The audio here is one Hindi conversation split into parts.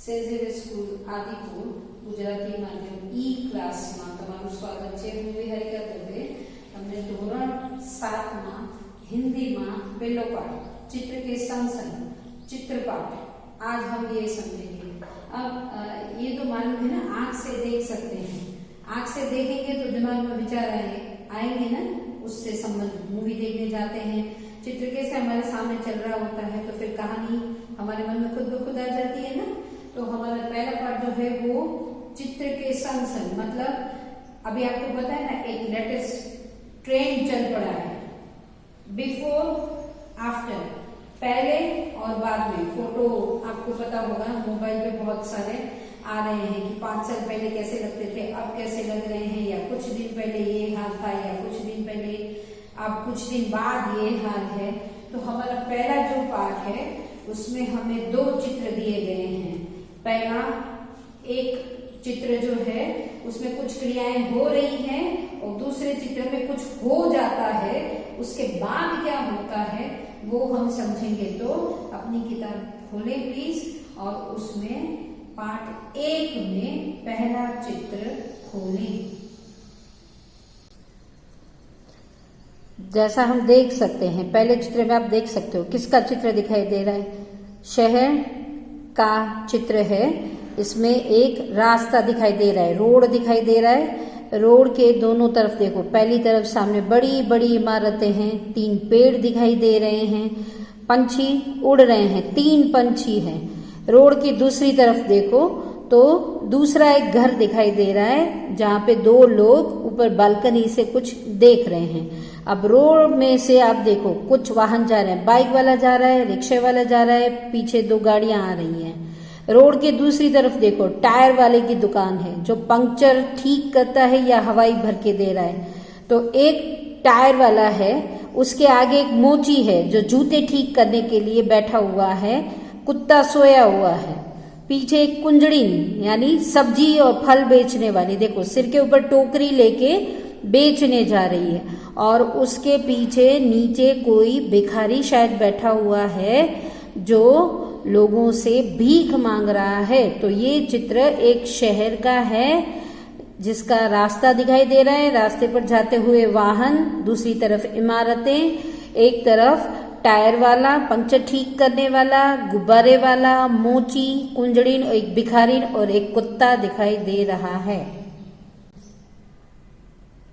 સેઝેવિયર સ્કૂલ આદિપુર ગુજરાતી માધ્યમ ઈ ક્લાસમાં તમારું સ્વાગત છે। હું વિહારિકા દવે તમને ધોરણ 7 માં हिंदीમાં पहलो पाठ चित्र के संग संग चित्र पाठ आज हम ये समझेंगे। अब ये तो मालूम है ना, आंख से देख सकते हैं, आंख से देखेंगे तो दिमाग में विचार आएंगे ना, उससे संबंधित मूवी देखने जाते हैं, चित्र कैसे हमारे सामने चल रहा होता है तो फिर कहानी हमारे मन में खुद ब खुद आ जाती है ना। तो हमारा पहला पाठ जो है वो चित्र के संग संग, मतलब अभी आपको पता है ना, एक लेटेस्ट ट्रेंड चल पड़ा है, बिफोर आफ्टर, पहले और बाद में। फोटो आपको पता होगा मोबाइल पे बहुत सारे आ रहे हैं कि 5 साल पहले कैसे लगते थे, अब कैसे लग रहे हैं, या कुछ दिन पहले ये हाल था, या कुछ दिन पहले, अब कुछ दिन बाद ये हाल है। तो हमारा पहला जो पाठ है उसमें हमें 2 चित्र दिए गए हैं। पहला एक चित्र जो है उसमें कुछ क्रियाएं हो रही हैं और दूसरे चित्र में कुछ हो जाता है, उसके बाद क्या होता है वो हम समझेंगे। तो अपनी किताब खोलें प्लीज और उसमें पाठ 1 में पहला चित्र खोलें। जैसा हम देख सकते हैं, पहले चित्र में आप देख सकते हो किसका चित्र दिखाई दे रहा है, शहर का चित्र है। इसमें एक रास्ता दिखाई दे रहा है, रोड दिखाई दे रहा है। रोड के दोनों तरफ देखो, पहली तरफ सामने बड़ी बड़ी इमारतें हैं, 3 पेड़ दिखाई दे रहे हैं, पंछी उड़ रहे हैं, 3 पंछी हैं। रोड की दूसरी तरफ देखो तो दूसरा एक घर दिखाई दे रहा है जहाँ पे 2 लोग ऊपर बालकनी से कुछ देख रहे हैं। अब रोड में से आप देखो कुछ वाहन जा रहे हैं, बाइक वाला जा रहा है, रिक्शे वाला जा रहा है, पीछे 2 गाड़ियां आ रही हैं। रोड के दूसरी तरफ देखो टायर वाले की दुकान है जो पंक्चर ठीक करता है या हवाई भर के दे रहा है। तो एक टायर वाला है, उसके आगे एक मोची है जो जूते ठीक करने के लिए बैठा हुआ है, कुत्ता सोया हुआ है। पीछे एक कुंजड़िन यानी सब्जी और फल बेचने वाली, देखो सिर के ऊपर टोकरी लेके बेचने जा रही है, और उसके पीछे नीचे कोई भिखारी शायद बैठा हुआ है जो लोगों से भीख मांग रहा है। तो ये चित्र एक शहर का है जिसका रास्ता दिखाई दे रहा है, रास्ते पर जाते हुए वाहन, दूसरी तरफ इमारतें, एक तरफ टायर वाला, पंक्चर ठीक करने वाला, गुब्बारे वाला, मोची, कुंजड़िन, एक भिखारिन और एक कुत्ता दिखाई दे रहा है।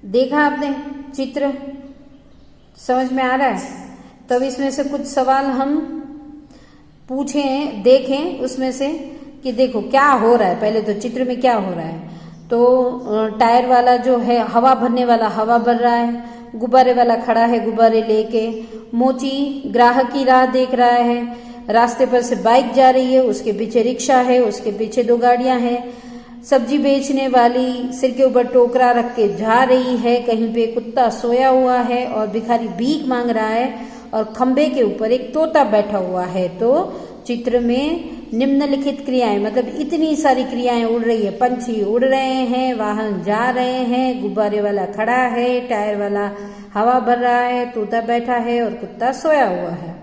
देखा आपने चित्र, समझ में आ रहा है? तब इसमें से कुछ सवाल हम पूछें, देखें उसमें से कि देखो क्या हो रहा है। पहले तो चित्र में क्या हो रहा है, तो टायर वाला जो है हवा भरने वाला हवा भर रहा है, गुब्बारे वाला खड़ा है गुब्बारे लेके, मोची ग्राहक की राह देख रहा है, रास्ते पर से बाइक जा रही है, उसके पीछे रिक्शा है, उसके पीछे 2 गाड़ियां हैं, सब्जी बेचने वाली सिर के ऊपर टोकरा रख के जा रही है, कहीं पे कुत्ता सोया हुआ है और भिखारी भीख मांग रहा है, और खंबे के ऊपर एक तोता बैठा हुआ है। तो चित्र में निम्नलिखित क्रियाएं, मतलब इतनी सारी क्रियाएं उड़ रही है, पंछी उड़ रहे हैं, वाहन जा रहे हैं, गुब्बारे वाला खड़ा है, टायर वाला हवा भर रहा है, तोता बैठा है और कुत्ता सोया हुआ है।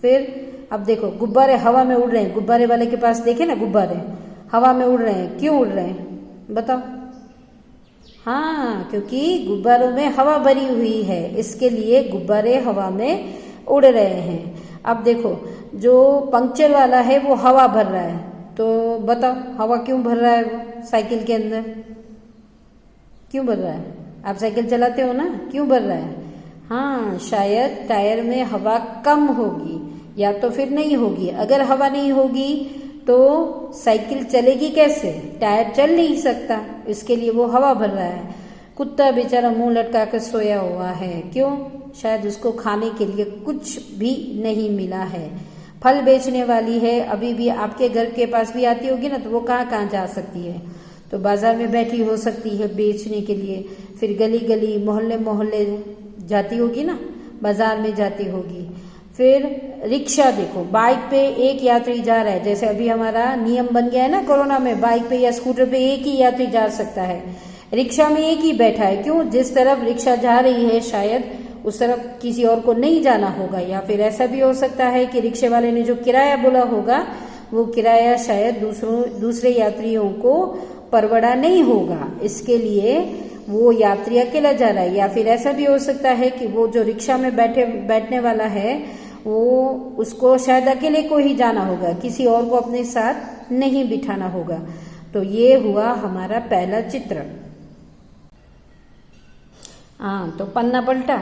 फिर अब देखो गुब्बारे हवा में उड़ रहे हैं, गुब्बारे वाले के पास देखे ना, गुब्बारे हवा में उड़ रहे हैं, क्यों उड़ रहे हैं बताओ? हाँ, क्योंकि गुब्बारों में हवा भरी हुई है, इसके लिए गुब्बारे हवा में उड़ रहे हैं। अब देखो जो पंक्चर वाला है वो हवा भर रहा है, तो बताओ हवा क्यों भर रहा है? वो साइकिल के अंदर क्यों भर रहा है? आप साइकिल चलाते हो ना, क्यों भर रहा है? हाँ, शायद टायर में हवा कम होगी या तो फिर नहीं होगी। अगर हवा नहीं होगी तो साइकिल चलेगी कैसे? टायर चल नहीं सकता, इसके लिए वो हवा भर रहा है। कुत्ता बेचारा मुंह लटका कर सोया हुआ है, क्यों? शायद उसको खाने के लिए कुछ भी नहीं मिला है। फल बेचने वाली है, अभी भी आपके घर के पास भी आती होगी ना, तो वो कहाँ कहाँ जा सकती है? तो बाजार में बैठी हो सकती है बेचने के लिए, फिर गली गली मोहल्ले मोहल्ले जाती होगी ना, बाजार में जाती होगी। फिर रिक्शा देखो, बाइक पे एक यात्री जा रहा है, जैसे अभी हमारा नियम बन गया है ना कोरोना में, बाइक पे या स्कूटर पे एक ही यात्री जा सकता है। रिक्शा में एक ही बैठा है, क्यों? जिस तरफ रिक्शा जा रही है शायद उस तरफ किसी और को नहीं जाना होगा, या फिर ऐसा भी हो सकता है कि रिक्शे वाले ने जो किराया बोला होगा वो किराया शायद दूसरे यात्रियों को परवड़ा नहीं होगा, इसके लिए वो यात्री अकेला जा रहा है। या फिर ऐसा भी हो सकता है कि वो जो रिक्शा में बैठने वाला है वो उसको शायद अकेले को ही जाना होगा, किसी और को अपने साथ नहीं बिठाना होगा। तो ये हुआ हमारा पहला चित्र। हाँ, तो पन्ना पलटा,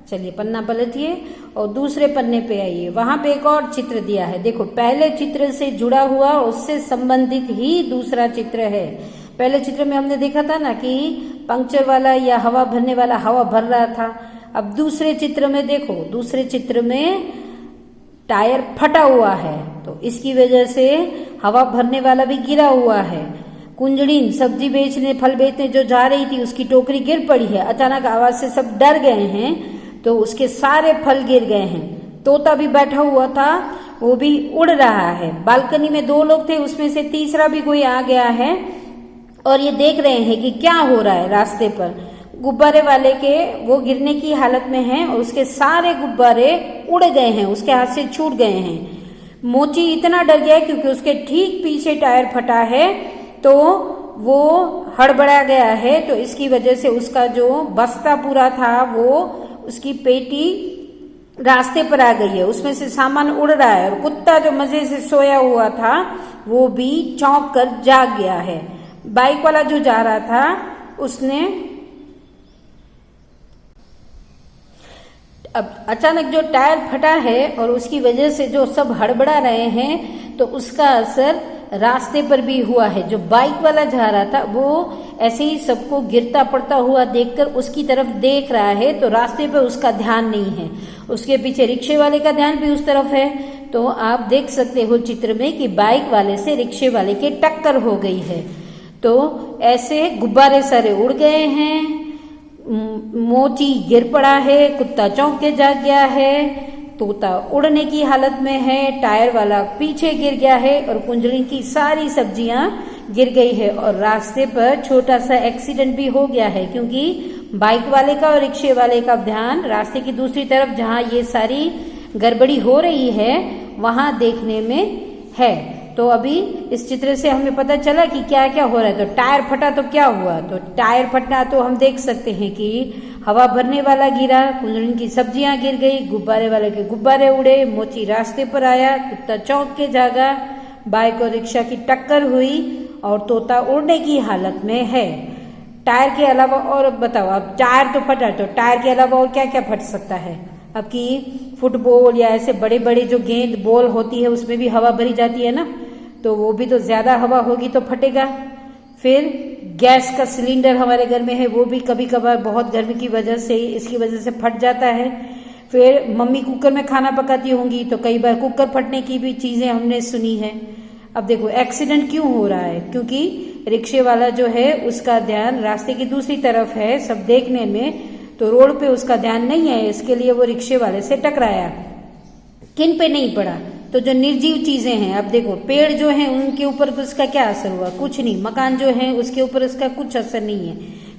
चलिए पन्ना पलटिए और दूसरे पन्ने पे आइए। वहां पे एक और चित्र दिया है, देखो पहले चित्र से जुड़ा हुआ उससे संबंधित ही दूसरा चित्र है। पहले चित्र में हमने देखा था ना कि पंक्चर वाला या हवा भरने वाला हवा भर रहा था। अब दूसरे चित्र में देखो, दूसरे चित्र में टायर फटा हुआ है, तो इसकी वजह से हवा भरने वाला भी गिरा हुआ है। कुंजड़ीन सब्जी बेचने फल बेचने जो जा रही थी उसकी टोकरी गिर पड़ी है। अचानक आवाज से सब डर गए हैं तो उसके सारे फल गिर गए हैं। तोता भी बैठा हुआ था, वो भी उड़ रहा है। बालकनी में 2 लोग थे, उसमें से तीसरा भी कोई आ गया है और ये देख रहे हैं कि क्या हो रहा है रास्ते पर। गुब्बारे वाले के वो गिरने की हालत में हैं और उसके सारे गुब्बारे उड़ गए हैं, उसके हाथ से छूट गए हैं। मोची इतना डर गया क्योंकि उसके ठीक पीछे टायर फटा है, तो वो हड़बड़ा गया है। तो इसकी वजह से उसका जो बस्ता पूरा था, वो उसकी पेटी रास्ते पर आ गई है, उसमें से सामान उड़ रहा है। और कुत्ता जो मजे से सोया हुआ था वो भी चौंक कर जाग गया है। बाइक वाला जो जा रहा था उसने अब अचानक जो टायर फटा है और उसकी वजह से जो सब हड़बड़ा रहे हैं, तो उसका असर रास्ते पर भी हुआ है। जो बाइक वाला जा रहा था वो ऐसे ही सबको गिरता पड़ता हुआ देखकर उसकी तरफ देख रहा है, तो रास्ते पर उसका ध्यान नहीं है। उसके पीछे रिक्शे वाले का ध्यान भी उस तरफ है। तो आप देख सकते हो चित्र में कि बाइक वाले से रिक्शे वाले की टक्कर हो गई है। तो ऐसे गुब्बारे सारे उड़ गए हैं, मोची गिर पड़ा है, कुत्ता चौंक के जाग गया है, तोता उड़ने की हालत में है, टायर वाला पीछे गिर गया है और कुंजड़ी की सारी सब्जियां गिर गई है। और रास्ते पर छोटा सा एक्सीडेंट भी हो गया है, क्योंकि बाइक वाले का और रिक्शे वाले का ध्यान रास्ते की दूसरी तरफ जहां ये सारी गड़बड़ी हो रही है वहां देखने में है। तो अभी इस चित्र से हमें पता चला कि क्या क्या हो रहा है। तो टायर फटा तो क्या हुआ, तो टायर फटना तो हम देख सकते हैं कि हवा भरने वाला गिरा, कुंजड़ी की सब्जियां गिर गई, गुब्बारे वाले के गुब्बारे उड़े, मोची रास्ते पर आया, कुत्ता चौंक के जागा, बाइक और रिक्शा की टक्कर हुई और तोता उड़ने की हालत में है। टायर के अलावा और बताओ, अब टायर तो फटा, तो टायर के अलावा और क्या क्या फट सकता है। अब की फुटबॉल या ऐसे बड़े बड़े जो गेंद बॉल होती है उसमें भी हवा भरी जाती है ना, तो वो भी तो ज्यादा हवा होगी तो फटेगा। फिर गैस का सिलेंडर हमारे घर में है, वो भी कभी कभार बहुत गर्मी की वजह से इसकी वजह से फट जाता है। फिर मम्मी कुकर में खाना पकाती होंगी तो कई बार कुकर फटने की भी चीजें हमने सुनी है। अब देखो एक्सीडेंट क्यों हो रहा है, क्योंकि रिक्शे वाला जो है उसका ध्यान रास्ते की दूसरी तरफ है सब देखने में, तो रोड पे उसका ध्यान नहीं है, इसके लिए वो रिक्शे वाले से टकराया। किन पे नहीं पड़ा, तो जो निर्जीव चीजें हैं, अब देखो पेड़ जो हैं उनके ऊपर तो उसका क्या असर हुआ, कुछ नहीं। मकान जो है उसके ऊपर उसका कुछ असर नहीं है।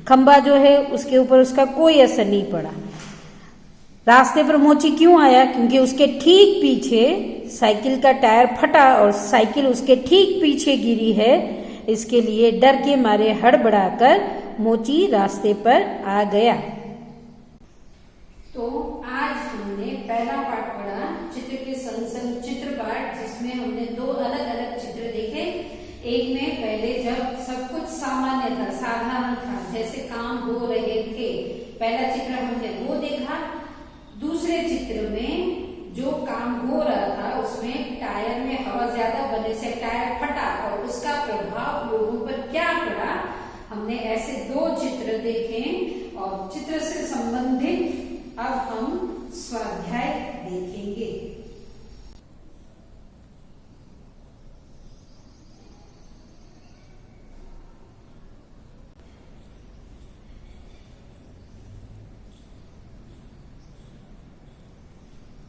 खंबा जो है उसके ऊपर उसका कोई असर नहीं पड़ा। रास्ते पर मोची क्यों आया, क्योंकि उसके ठीक पीछे साइकिल का टायर फटा और साइकिल उसके ठीक पीछे गिरी है, इसके लिए डर के मारे हड़बड़ाकर मोची रास्ते पर आ गया। तो आज हमने पहला पाठ पढ़ा चित्र के संग चित्र पाठ, जिसमें हमने 2 अलग अलग चित्र देखे। एक में पहले जब सब कुछ सामान्य था, साधारण था, जैसे काम हो रहे थे, पहला चित्र हमने वो देखा। दूसरे चित्र में जो काम हो रहा था उसमें टायर में हवा ज्यादा बनने से टायर फटा और उसका प्रभाव लोगों पर क्या पड़ा, हमने ऐसे 2 चित्र देखे। और चित्र से संबंधित अब हम स्वाध्याय देखेंगे।